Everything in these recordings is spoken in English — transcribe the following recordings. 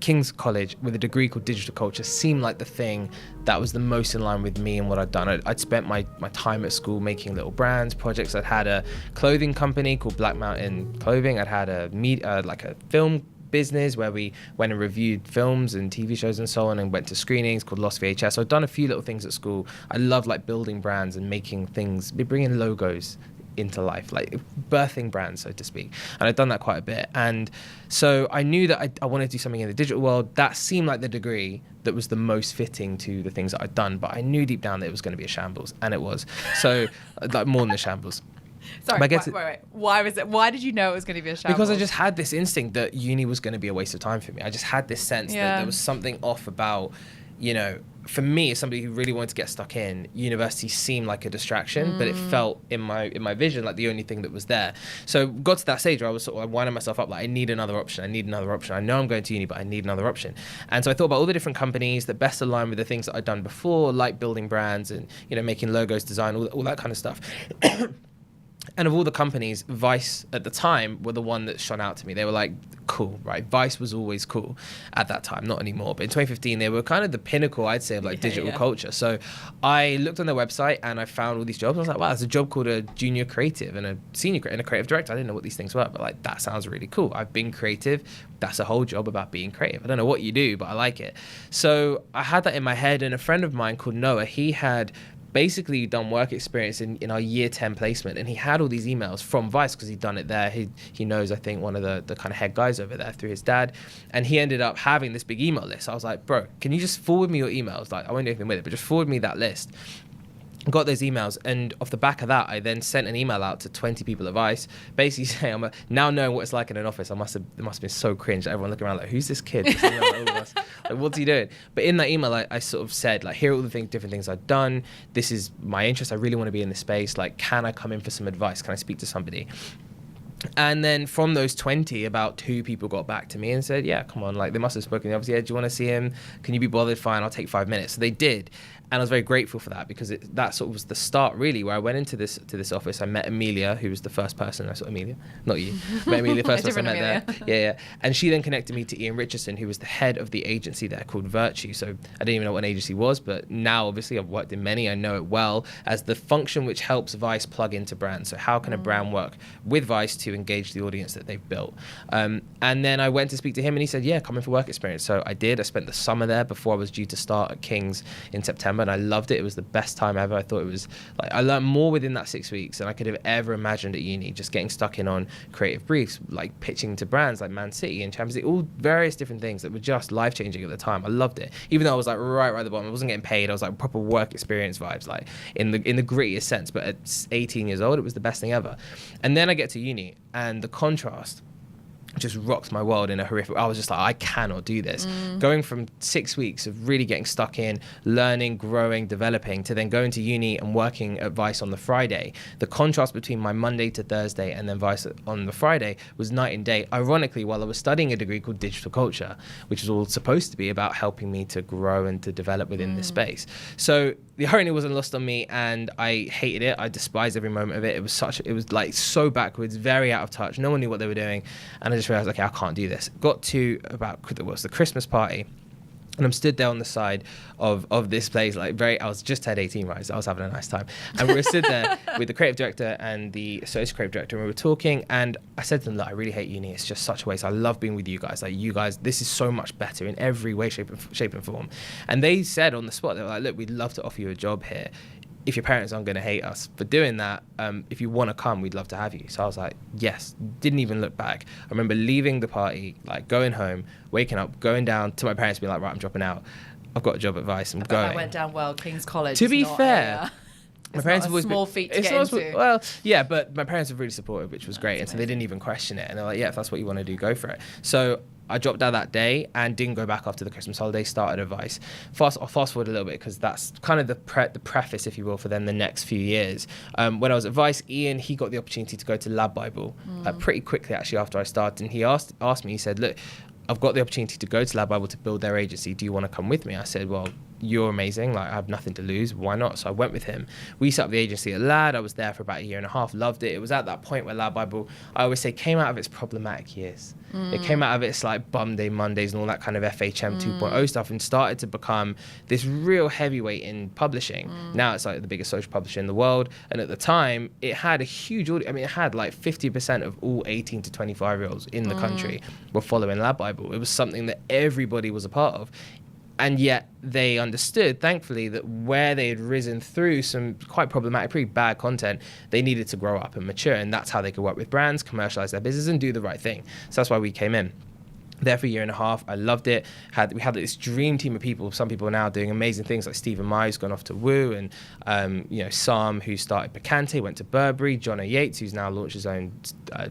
King's College with a degree called digital culture seemed like the thing that was the most in line with me and what I'd done. I'd spent my time at school making little brands, projects. I'd had a clothing company called Black Mountain Clothing. I'd had a film business where we went and reviewed films and TV shows and so on, and went to screenings called Lost VHS. So I'd done a few little things at school. I love like building brands and making things, bringing logos into life, like birthing brands, so to speak. And I'd done that quite a bit. And so I knew that I wanted to do something in the digital world. That seemed like the degree that was the most fitting to the things that I'd done. But I knew deep down that it was going to be a shambles, and it was. So like more than a shambles. Sorry, wait. Why did you know it was going to be a shambles? Because I just had this instinct that uni was going to be a waste of time for me. I just had this sense that there was something off about, you know, for me, as somebody who really wanted to get stuck in, university seemed like a distraction, but it felt in my vision like the only thing that was there. So got to that stage where I was sort of winding myself up, like I need another option. I know I'm going to uni, but I need another option. And so I thought about all the different companies that best align with the things that I'd done before, like building brands and, you know, making logos, design, all that kind of stuff. And of all the companies, Vice at the time were the one that shone out to me. They were like, cool, right? Vice was always cool at that time, not anymore. But in 2015, they were kind of the pinnacle, I'd say, of like digital culture. So I looked on their website and I found all these jobs. I was like, wow, there's a job called a junior creative and a senior and a creative director. I didn't know what these things were, but like, that sounds really cool. I've been creative. That's a whole job about being creative. I don't know what you do, but I like it. So I had that in my head, and a friend of mine called Noah, he had basically done work experience in our year 10 placement, and he had all these emails from Vice because he'd done it there. He knows, I think, one of the kind of head guys over there through his dad, and he ended up having this big email list. I was like, bro, can you just forward me your emails? Like, I won't do anything with it, but just forward me that list. Got those emails, and off the back of that, I then sent an email out to 20 people at Vice, basically saying, now knowing what it's like in an office, it must have been so cringe. Everyone looking around like, who's this kid? Like, what's he doing? But in that email, I sort of said, like, here are all the different things I've done. This is my interest. I really want to be in this space. Like, can I come in for some advice? Can I speak to somebody? And then from those 20, about 2 people got back to me and said, yeah, come on, like they must have spoken. Obviously, do you want to see him? Can you be bothered? Fine, I'll take 5 minutes. So they did. And I was very grateful for that, because that sort of was the start, really, where I went into this office. I met Amelia, who was the first person I saw. Amelia, not you. Met Amelia, first person I met there. Yeah. And she then connected me to Ian Richardson, who was the head of the agency there called Virtue. So I didn't even know what an agency was, but now, obviously, I've worked in many. I know it well as the function which helps Vice plug into brands. So how can a brand work with Vice to engage the audience that they've built? And then I went to speak to him, and he said, yeah, come in for work experience. So I did. I spent the summer there before I was due to start at King's in September, and I loved it. It was the best time ever. I thought it was like, I learned more within that 6 weeks than I could have ever imagined at uni, just getting stuck in on creative briefs, like pitching to brands like Man City and Champions League, all various different things that were just life-changing at the time. I loved it. Even though I was like right at the bottom, I wasn't getting paid. I was like proper work experience vibes, like in the grittiest sense. But at 18 years old, it was the best thing ever. And then I get to uni, and the contrast just rocked my world in a horrific. I was just like, I cannot do this. Going from 6 weeks of really getting stuck in, learning, growing, developing, to then going to uni and working at Vice on the Friday. The contrast between my Monday to Thursday and then Vice on the Friday was night and day. Ironically, while I was studying a degree called digital culture, which was all supposed to be about helping me to grow and to develop within this space. So the irony wasn't lost on me, and I hated it. I despised every moment of it. It was like so backwards, very out of touch. No one knew what they were doing, and I just realized, okay, I can't do this. Got to the Christmas party, and I'm stood there on the side of this place, like I was just had 18, right? So I was having a nice time. And we were stood there with the creative director and the associate creative director, and we were talking, and I said to them, look, I really hate uni. It's just such a waste. I love being with you guys. Like, you guys, this is so much better in every way, shape and form. And they said on the spot, they were like, look, we'd love to offer you a job here. If your parents aren't going to hate us for doing that, if you want to come, we'd love to have you. So I was like, yes, didn't even look back. I remember leaving the party, like going home, waking up, going down to my parents, being like, right, I'm dropping out. I've got a job at Vice. I'm going. That went down well, King's College. To be fair, my parents have always small feat to get into. Well, yeah, but my parents were really supportive, which was great. And so they didn't even question it. And they're like, yeah, if that's what you want to do, go for it. So I dropped out that day and didn't go back after the Christmas holiday, started at Vice. I'll fast forward a little bit, because that's kind of the preface, if you will, for then the next few years. When I was at Vice, Ian, he got the opportunity to go to Lab Bible pretty quickly, actually, after I started. And he asked me, he said, look, I've got the opportunity to go to Lab Bible to build their agency. Do you want to come with me? I said, well, you're amazing. Like, I have nothing to lose. Why not? So I went with him. We set up the agency at Lad. I was there for about a year and a half. Loved it. It was at that point where Lab Bible, I always say, came out of its problematic years. It came out of its like bum day Mondays and all that kind of FHM 2.0 stuff, and started to become this real heavyweight in publishing. Now it's like the biggest social publisher in the world. And at the time, it had a huge audience. I mean, it had like 50% of all 18 to 25-year-olds in the country were following Lab Bible. It was something that everybody was a part of. And yet they understood, thankfully, that where they had risen through some quite problematic, pretty bad content, they needed to grow up and mature. And that's how they could work with brands, commercialize their business, and do the right thing. So that's why we came in. There for a year and a half. I loved it. We had this dream team of people. Some people are now doing amazing things, like Stephen Mai, who's gone off to Woo, and Sam, who started Picante, went to Burberry, John O'Yates, who's now launched his own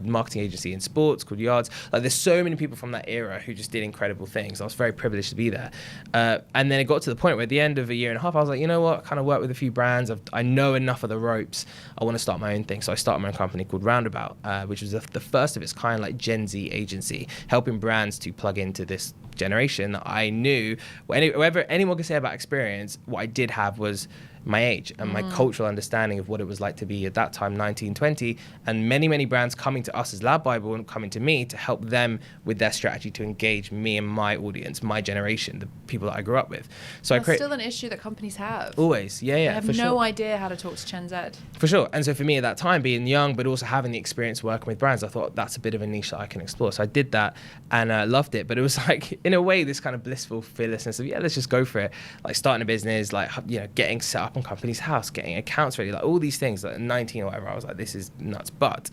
marketing agency in sports called Yards. Like, there's so many people from that era who just did incredible things. I was very privileged to be there. And then it got to the point where at the end of a year and a half, I was like, you know what? I kind of work with a few brands. I know enough of the ropes. I want to start my own thing. So I started my own company called Roundabout, which was the first of its kind, like Gen Z agency, helping brands to plug into this generation that I knew. Whatever anyone could say about experience, what I did have was my age and my cultural understanding of what it was like to be at that time 19, 20, and many brands coming to us as Lab Bible and coming to me to help them with their strategy to engage me and my audience, my generation, the people that I grew up with. So that's still an issue that companies have. Always, yeah, they have no idea how to talk to Gen Z. For sure. And so for me at that time, being young but also having the experience working with brands, I thought that's a bit of a niche that I can explore. So I did that and loved it. But it was like, in a way, this kind of blissful fearlessness of, let's just go for it. Like starting a business, like, getting set up on company's house, getting accounts ready, like all these things. Like 19 or whatever, I was like, this is nuts. But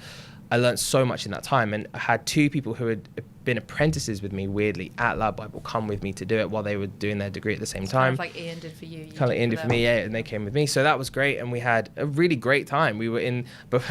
I learned so much in that time, and I had two people who had been apprentices with me, weirdly, at Lab Bible come with me to do it while they were doing their degree at the same time. Kind of like Ian did for you. Kind of like Ian did for me, and they came with me. So that was great, and we had a really great time. We were in,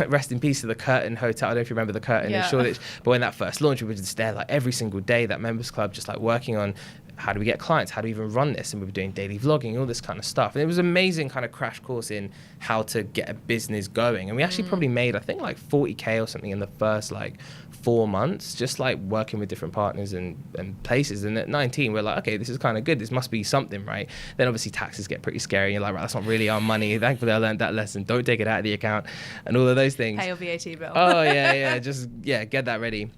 rest in peace to the Curtin Hotel. I don't know if you remember the Curtin in Shoreditch, but when that first launched, we were just there like every single day, that members club, just like working on how do we get clients, how do we even run this, and we were doing daily vlogging, all this kind of stuff. And it was an amazing kind of crash course in how to get a business going. And we actually probably made, I think, like 40K or something in the first like 4 months, just like working with different partners and places. And at 19, we're like, okay, this is kind of good. This must be something, right? Then obviously taxes get pretty scary. You're like, right, that's not really our money. Thankfully, I learned that lesson. Don't take it out of the account and all of those things. Pay your VAT bill. Oh, yeah. Just, get that ready.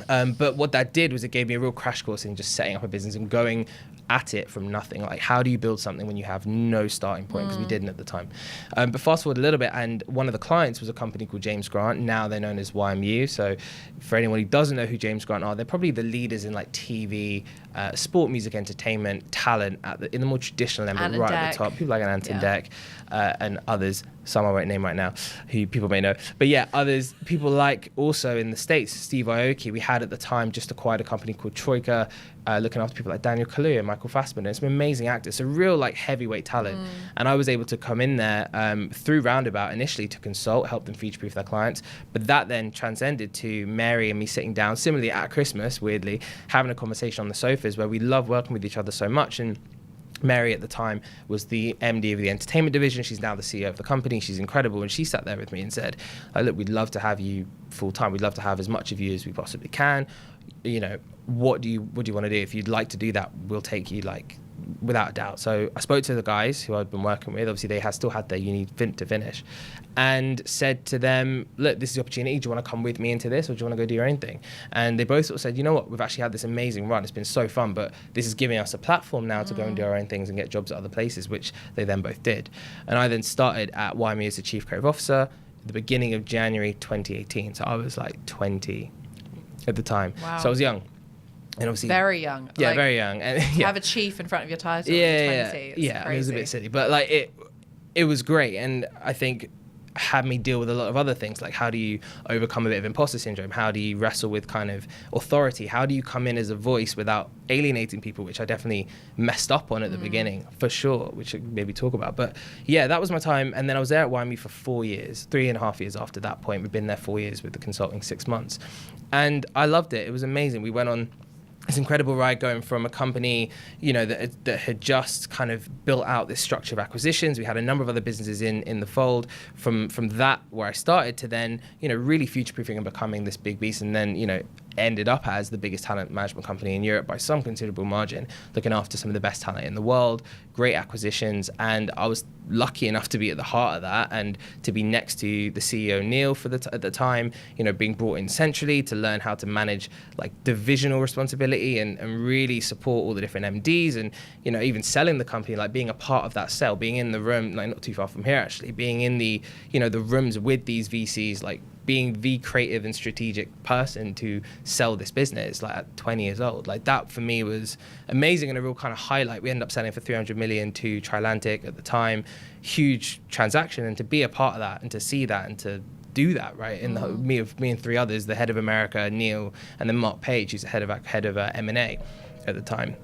But what that did was it gave me a real crash course in just setting up a business and going at it from nothing. Like, how do you build something when you have no starting point? Because we didn't at the time. But fast forward a little bit, and one of the clients was a company called James Grant. Now they're known as YMU. So for anyone who doesn't know who James Grant are, they're probably the leaders in like TV, sport, music, entertainment, talent in the more traditional end, but right at the top. People like Anton Deck and others. Some I won't name right now, who people may know. But others, people like also in the States, Steve Aoki. We had at the time just acquired a company called Troika, looking after people like Daniel Kaluuya, Michael Fassbender. It's an amazing actors, so real like heavyweight talent. And I was able to come in there through Roundabout initially to consult, help them future-proof their clients. But that then transcended to Mary and me sitting down, similarly at Christmas, weirdly, having a conversation on the sofas where we love working with each other so much. And Mary at the time was the MD of the entertainment division. She's now the CEO of the company. She's incredible. And she sat there with me and said, look, we'd love to have you full time. We'd love to have as much of you as we possibly can. What do you want to do? If you'd like to do that, we'll take you, like, without a doubt. So I spoke to the guys who I'd been working with. Obviously, they still had their uni to finish, and said to them, look, this is the opportunity. Do you want to come with me into this, or do you want to go do your own thing? And they both sort of said, you know what, we've actually had this amazing run. It's been so fun, but this is giving us a platform now to go and do our own things and get jobs at other places, which they then both did. And I then started at YME as the Chief Creative Officer at the beginning of January 2018. So I was like 20 at the time. Wow. So I was young. And obviously, very young. Yeah, very young. And to have a chief in front of your title. Yeah, 20, yeah. I mean, it was a bit silly, but like it was great, and I think had me deal with a lot of other things, like how do you overcome a bit of imposter syndrome? How do you wrestle with kind of authority? How do you come in as a voice without alienating people, which I definitely messed up on at the beginning, for sure, which I maybe talk about. But yeah, that was my time. And then I was there at YME for 4 years, 3.5 years after that point. We've been there 4 years with the consulting, 6 months. And I loved it. It was amazing. We went on this incredible ride going from a company, that had just kind of built out this structure of acquisitions. We had a number of other businesses in the fold from that where I started to then, really future-proofing and becoming this big beast. And then, ended up as the biggest talent management company in Europe by some considerable margin, looking after some of the best talent in the world, great acquisitions. And I was lucky enough to be at the heart of that and to be next to the CEO Neil at the time, you know, being brought in centrally to learn how to manage like divisional responsibility and really support all the different MDs, and, you know, even selling the company, like being a part of that sell, being in the room, like not too far from here actually, being in the, you know, the rooms with these VCs, like being the creative and strategic person to sell this business, like at 20 years old. Like that for me was amazing and a real kind of highlight. We ended up selling for 300 million to Trilantic at the time, huge transaction, and to be a part of that and to see that and to do that, right? And me and three others, the head of America, Neil, and then Mark Page, who's the head of M&A at the time.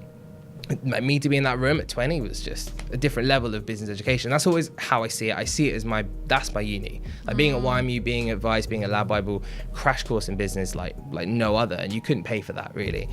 Like me to be in that room at 20 was just a different level of business education. That's always how I see it. I see it as that's my uni. Like being at YMU, being at Vice, being at Lab Bible, crash course in business like no other, and you couldn't pay for that really.